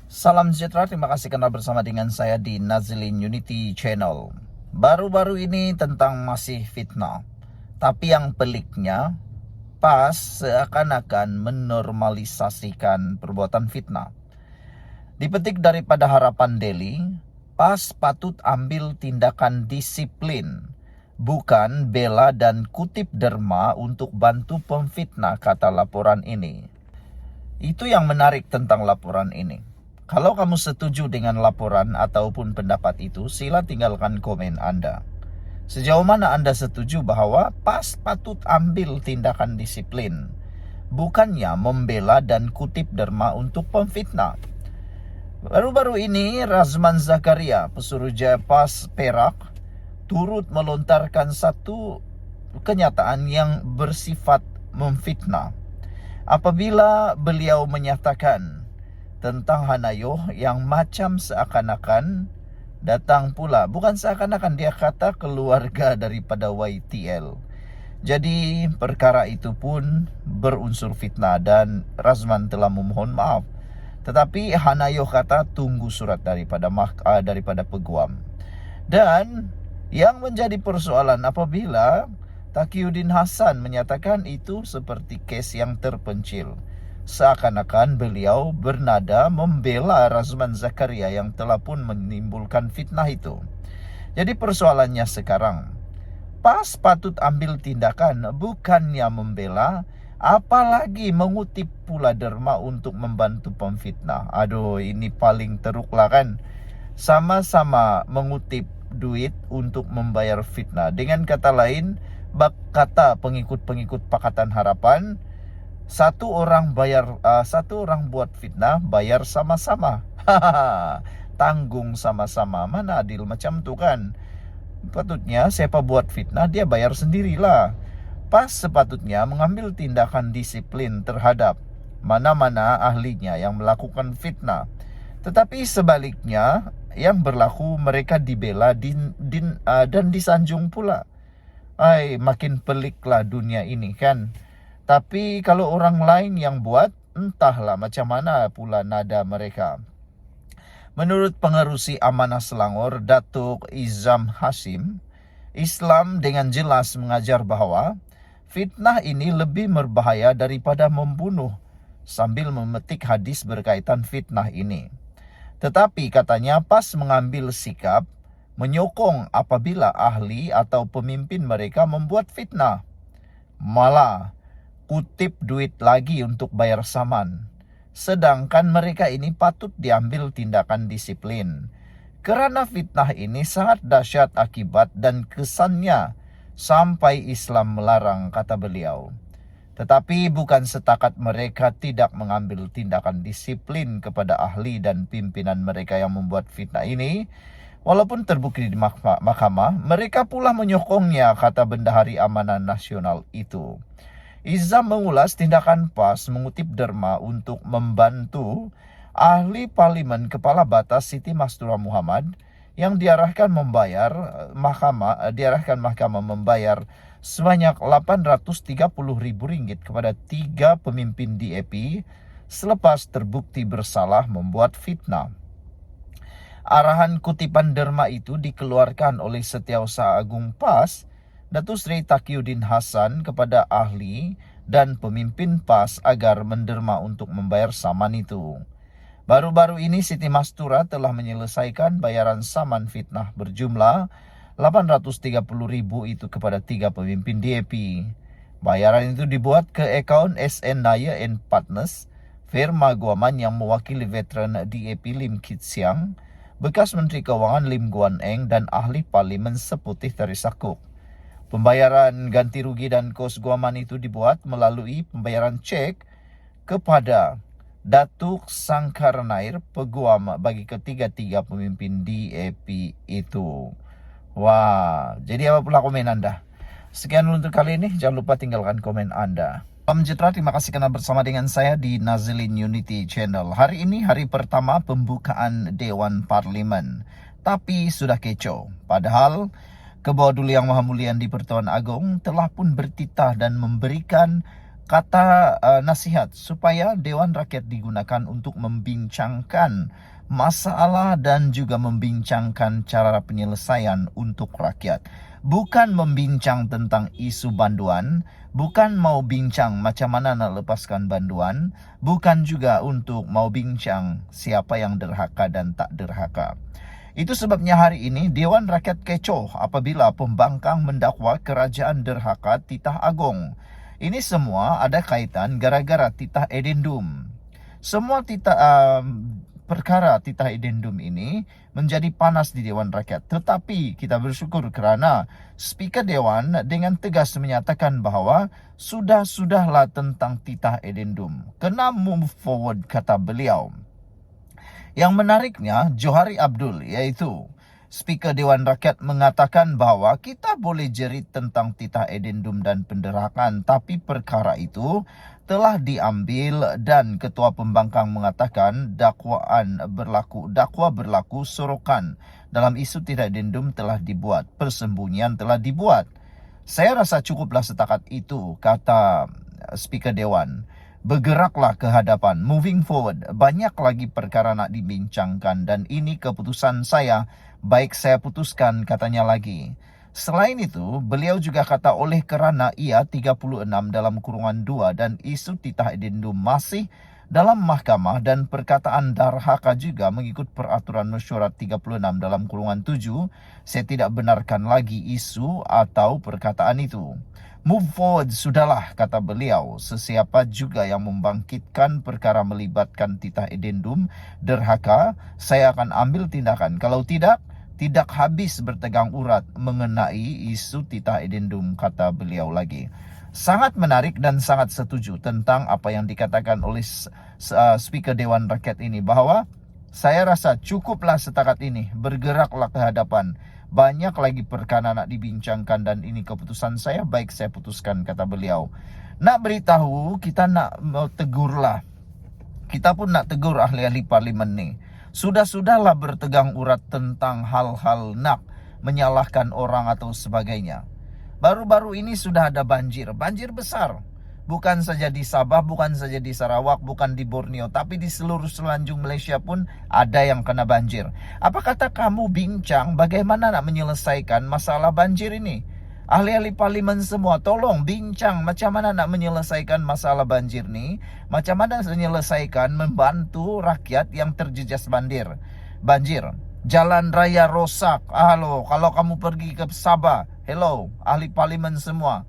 Salam sejahtera, terima kasih karena bersama dengan saya di Nazilin Unity Channel. Baru-baru ini tentang masih fitnah. Tapi yang peliknya, PAS seakan-akan menormalisasikan perbuatan fitnah. Dipetik daripada Harapan Daily, PAS patut ambil tindakan disiplin, bukan bela dan kutip derma untuk bantu pemfitnah, kata laporan ini. Itu yang menarik tentang laporan ini. Kalau kamu setuju dengan laporan ataupun pendapat itu, sila tinggalkan komen Anda. Sejauh mana Anda setuju bahwa PAS patut ambil tindakan disiplin, bukannya membela dan kutip derma untuk pemfitnah? Baru-baru ini Razman Zakaria, Pesuruhjaya PAS Perak, turut melontarkan satu kenyataan yang bersifat memfitnah apabila beliau menyatakan tentang Hanayoh yang macam seakan-akan datang pula. Bukan seakan-akan, dia kata keluarga daripada YTL. Jadi perkara itu pun berunsur fitnah dan Razman telah memohon maaf. Tetapi Hanayoh kata tunggu surat daripada peguam. Dan yang menjadi persoalan apabila Taqiyuddin Hasan menyatakan itu seperti kes yang terpencil. Seakan-akan beliau bernada membela Razman Zakaria yang telah pun menimbulkan fitnah itu. Jadi persoalannya sekarang, PAS patut ambil tindakan bukannya membela, apalagi mengutip pula derma untuk membantu pemfitnah. Aduh, ini paling teruk lah kan. Sama-sama mengutip duit untuk membayar fitnah. Dengan kata lain, kata pengikut-pengikut Pakatan Harapan, satu orang buat fitnah, bayar sama-sama. Tanggung sama-sama. Mana adil macam tu kan? Patutnya siapa buat fitnah dia bayar sendirilah. PAS sepatutnya mengambil tindakan disiplin terhadap mana-mana ahlinya yang melakukan fitnah. Tetapi sebaliknya yang berlaku mereka dibela dan disanjung pula. Makin peliklah dunia ini kan. Tapi kalau orang lain yang buat, entahlah macam mana pula nada mereka. Menurut pengerusi Amanah Selangor, Datuk Izam Hashim, Islam dengan jelas mengajar bahwa fitnah ini lebih berbahaya daripada membunuh, sambil memetik hadis berkaitan fitnah ini. Tetapi katanya PAS mengambil sikap menyokong apabila ahli atau pemimpin mereka membuat fitnah. Malah kutip duit lagi untuk bayar saman. Sedangkan mereka ini patut diambil tindakan disiplin. Kerana fitnah ini sangat dahsyat akibat dan kesannya sampai Islam melarang, kata beliau. Tetapi bukan setakat mereka tidak mengambil tindakan disiplin kepada ahli dan pimpinan mereka yang membuat fitnah ini. Walaupun terbukti di mahkamah, mereka pula menyokongnya, kata Bendahari Amanah Nasional itu. Izam mengulas tindakan PAS mengutip derma untuk membantu ahli parlimen Kepala Batas Siti Mastura Muhammad yang diarahkan mahkamah membayar sebanyak Rp830.000 kepada 3 pemimpin DAP selepas terbukti bersalah membuat fitnah. Arahan kutipan derma itu dikeluarkan oleh Setiausaha Agung PAS Datuk Seri Taqiyuddin Hasan kepada ahli dan pemimpin PAS agar menderma untuk membayar saman itu. Baru-baru ini Siti Mastura telah menyelesaikan bayaran saman fitnah berjumlah Rp830.000 itu kepada 3 pemimpin DAP. Bayaran itu dibuat ke akaun SN Naya and Partners, firma guaman yang mewakili veteran DAP Lim Kit Siang, bekas Menteri Keuangan Lim Guan Eng dan ahli parlimen Seputih Teresa Cook. Pembayaran ganti rugi dan kos guaman itu dibuat melalui pembayaran cek kepada Datuk Sangkarnair, peguam bagi ketiga-tiga pemimpin DAP itu. Wah, jadi apa pula komen Anda? Sekian dulu untuk kali ini, jangan lupa tinggalkan komen Anda. Salam sejahtera, terima kasih karena bersama dengan saya di Nazilin Unity Channel. Hari ini hari pertama pembukaan Dewan Parlimen, tapi sudah kecoh. Padahal Kebawah Duli Yang Maha Mulia di Pertuan Agong telah pun bertitah dan memberikan kata nasihat supaya Dewan Rakyat digunakan untuk membincangkan masalah dan juga membincangkan cara penyelesaian untuk rakyat. Bukan membincang tentang isu banduan, bukan mau bincang macam mana nak lepaskan banduan, bukan juga untuk mau bincang siapa yang derhaka dan tak derhaka. Itu sebabnya hari ini Dewan Rakyat kecoh apabila pembangkang mendakwa kerajaan derhaka titah Agong. Ini semua ada kaitan gara-gara titah edendum. Semua perkara titah edendum ini menjadi panas di Dewan Rakyat. Tetapi kita bersyukur kerana Speaker Dewan dengan tegas menyatakan bahawa sudahlah tentang titah edendum. Kena move forward, kata beliau. Yang menariknya, Johari Abdul iaitu Speaker Dewan Rakyat mengatakan bahawa kita boleh jerit tentang titah edendum dan penderhakaan, tapi perkara itu telah diambil dan Ketua Pembangkang mengatakan dakwa berlaku sorokan dalam isu titah edendum telah dibuat, persembunyian telah dibuat. Saya rasa cukuplah setakat itu, kata Speaker Dewan. Bergeraklah ke hadapan, moving forward. Banyak lagi perkara nak dibincangkan dan ini keputusan saya. Baik saya putuskan, katanya lagi. Selain itu, beliau juga kata oleh kerana ia 36 dalam kurungan 2 dan isu titah edendum masih dalam mahkamah dan perkataan darhaka juga mengikut peraturan mesyuarat 36 dalam kurungan 7, saya tidak benarkan lagi isu atau perkataan itu. Move forward sudahlah, kata beliau. Sesiapa juga yang membangkitkan perkara melibatkan titah edendum derhaka, saya akan ambil tindakan. Kalau tidak habis bertegang urat mengenai isu titah edendum, kata beliau lagi. Sangat menarik dan sangat setuju tentang apa yang dikatakan oleh Speaker Dewan Rakyat ini, bahawa saya rasa cukuplah setakat ini, bergeraklah ke hadapan. Banyak lagi perkara nak dibincangkan dan ini keputusan saya, baik saya putuskan, kata beliau. Nak beritahu, kita nak tegurlah. Kita pun nak tegur ahli-ahli parlimen ni. Sudahlah bertegang urat tentang hal-hal nak menyalahkan orang atau sebagainya. Baru-baru ini sudah ada banjir besar. Bukan saja di Sabah, bukan saja di Sarawak, bukan di Borneo, tapi di seluruh selanjung Malaysia pun ada yang kena banjir. Apa kata kamu bincang bagaimana nak menyelesaikan masalah banjir ini? Ahli-ahli parlimen semua, tolong bincang macam mana nak menyelesaikan masalah banjir ni, macam mana menyelesaikan membantu rakyat yang terjejas banjir. Jalan raya rosak. Halo, kalau kamu pergi ke Sabah, hello, ahli parlimen semua.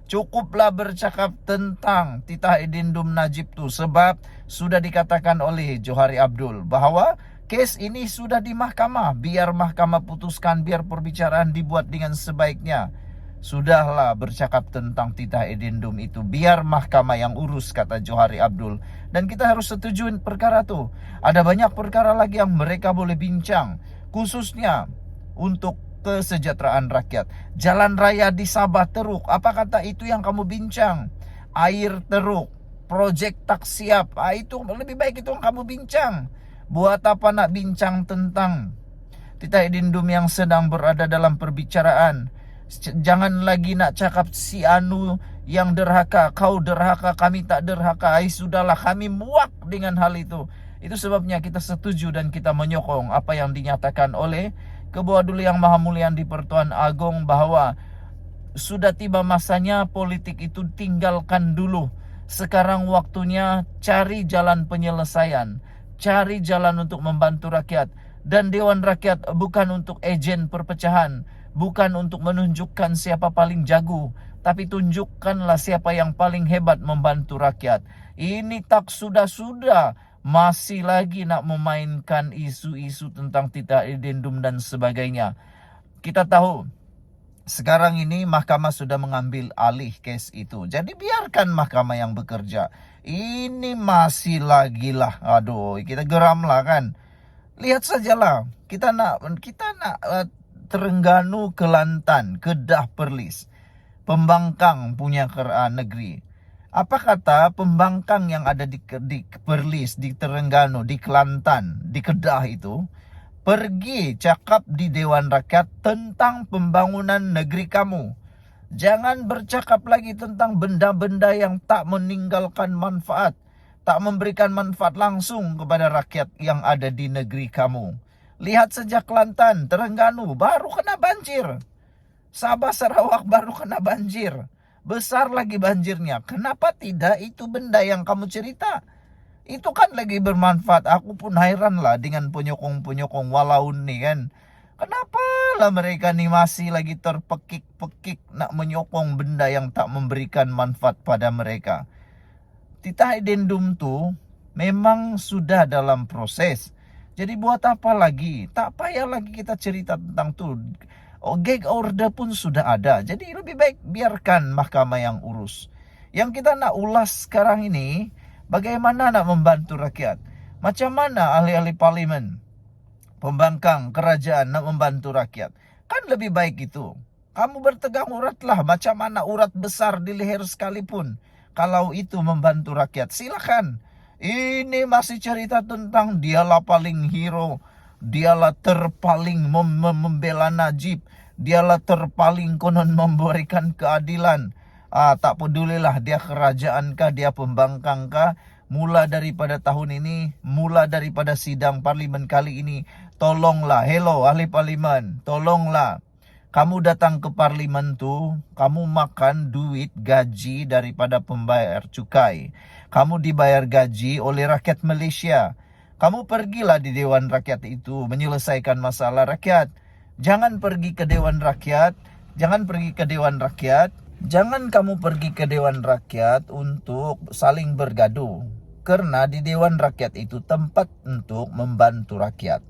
Cukuplah bercakap tentang titah edendum Najib tu, sebab sudah dikatakan oleh Johari Abdul bahawa kes ini sudah di mahkamah. Biar mahkamah putuskan, biar perbicaraan dibuat dengan sebaiknya. Sudahlah bercakap tentang titah edendum itu, biar mahkamah yang urus, kata Johari Abdul. Dan kita harus setuju perkara tu. Ada banyak perkara lagi yang mereka boleh bincang, khususnya untuk kesejahteraan rakyat. Jalan raya di Sabah teruk, apa kata itu yang kamu bincang? Air teruk, projek tak siap, itu lebih baik itu yang kamu bincang. Buat apa nak bincang tentang titah edendum yang sedang berada dalam perbicaraan? Jangan lagi nak cakap si anu yang derhaka, kau derhaka, kami tak derhaka. Sudahlah, kami muak dengan hal itu. Itu sebabnya kita setuju dan kita menyokong apa yang dinyatakan oleh Ketua Duli Yang Maha Mulia di Pertuan Agong, bahawa sudah tiba masanya politik itu tinggalkan dulu. Sekarang waktunya cari jalan penyelesaian, cari jalan untuk membantu rakyat. Dan Dewan Rakyat bukan untuk ejen perpecahan, bukan untuk menunjukkan siapa paling jago, tapi tunjukkanlah siapa yang paling hebat membantu rakyat. Ini tak sudah-sudah masih lagi nak memainkan isu-isu tentang titah edendum dan sebagainya. Kita tahu sekarang ini mahkamah sudah mengambil alih kes itu. Jadi biarkan mahkamah yang bekerja. Ini masih lagi lah, aduh, kita geram lah kan. Lihat sajalah, kita nak Terengganu, Kelantan, Kedah, Perlis, pembangkang punya negeri. Apa kata pembangkang yang ada di Perlis, di Terengganu, di Kelantan, di Kedah itu, pergi cakap di Dewan Rakyat tentang pembangunan negeri kamu. Jangan bercakap lagi tentang benda-benda yang tak meninggalkan manfaat, tak memberikan manfaat langsung kepada rakyat yang ada di negeri kamu. Lihat sejak Kelantan, Terengganu baru kena banjir. Sabah Sarawak baru kena banjir. Besar lagi banjirnya. Kenapa tidak itu benda yang kamu cerita? Itu kan lagi bermanfaat. Aku pun heran lah dengan penyokong-penyokong walaun nih kan. Kenapa lah mereka nih masih lagi terpekik-pekik nak menyokong benda yang tak memberikan manfaat pada mereka. Titah Addendum tu memang sudah dalam proses. Jadi buat apa lagi? Tak payah lagi kita cerita tentang tu. Oh, gag order pun sudah ada. Jadi lebih baik biarkan mahkamah yang urus. Yang kita nak ulas sekarang ini, bagaimana nak membantu rakyat? Macam mana ahli-ahli parlimen, pembangkang kerajaan nak membantu rakyat? Kan lebih baik itu. Kamu bertegang uratlah macam mana urat besar di leher sekalipun. Kalau itu membantu rakyat, silakan. Ini masih cerita tentang dialah paling hero, dialah terpaling membela Najib, dialah terpaling konon memberikan keadilan. Tak pedulilah dia kerajaan kah, dia pembangkang kah. Mula daripada tahun ini, mula daripada sidang parlimen kali ini, tolonglah, hello ahli parlimen, tolonglah. Kamu datang ke parlimen tu, kamu makan duit gaji daripada pembayar cukai. Kamu dibayar gaji oleh rakyat Malaysia. Kamu pergilah di Dewan Rakyat itu menyelesaikan masalah rakyat. Jangan pergi ke Dewan Rakyat, jangan pergi ke Dewan Rakyat. Jangan kamu pergi ke Dewan Rakyat untuk saling bergaduh. Karena di Dewan Rakyat itu tempat untuk membantu rakyat.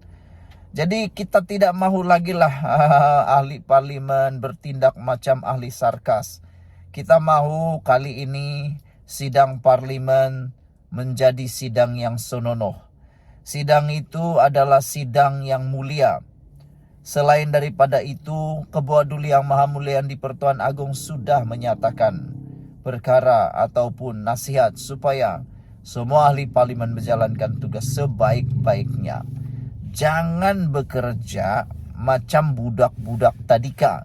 Jadi kita tidak mahu lagi lah ahli parlimen bertindak macam ahli sarkas. Kita mahu kali ini sidang parlimen menjadi sidang yang senonoh. Sidang itu adalah sidang yang mulia. Selain daripada itu, Ketua Duli Yang Maha Mulia di Pertuan Agong sudah menyatakan perkara ataupun nasihat supaya semua ahli parlimen menjalankan tugas sebaik-baiknya. Jangan bekerja macam budak-budak tadika.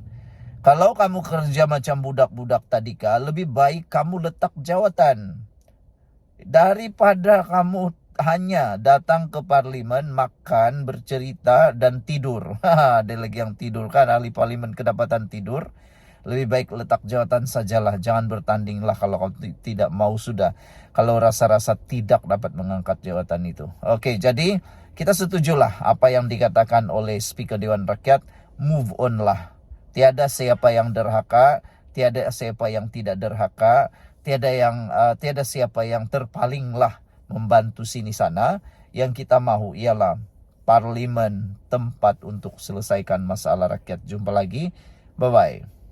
Kalau kamu kerja macam budak-budak tadika, lebih baik kamu letak jawatan. Daripada kamu hanya datang ke parlimen, makan, bercerita dan tidur. Ada lagi yang tidur kan, ahli parlimen kedapatan tidur. Lebih baik letak jawatan sajalah. Jangan bertandinglah kalau kau tidak mau sudah. Kalau rasa-rasa tidak dapat mengangkat jawatan itu. Okey, jadi kita setujulah apa yang dikatakan oleh Speaker Dewan Rakyat. Move on lah. Tiada siapa yang derhaka, tiada siapa yang tidak derhaka, tiada siapa yang terpaling lah membantu sini sana. Yang kita mahu ialah parlimen tempat untuk selesaikan masalah rakyat. Jumpa lagi. Bye-bye.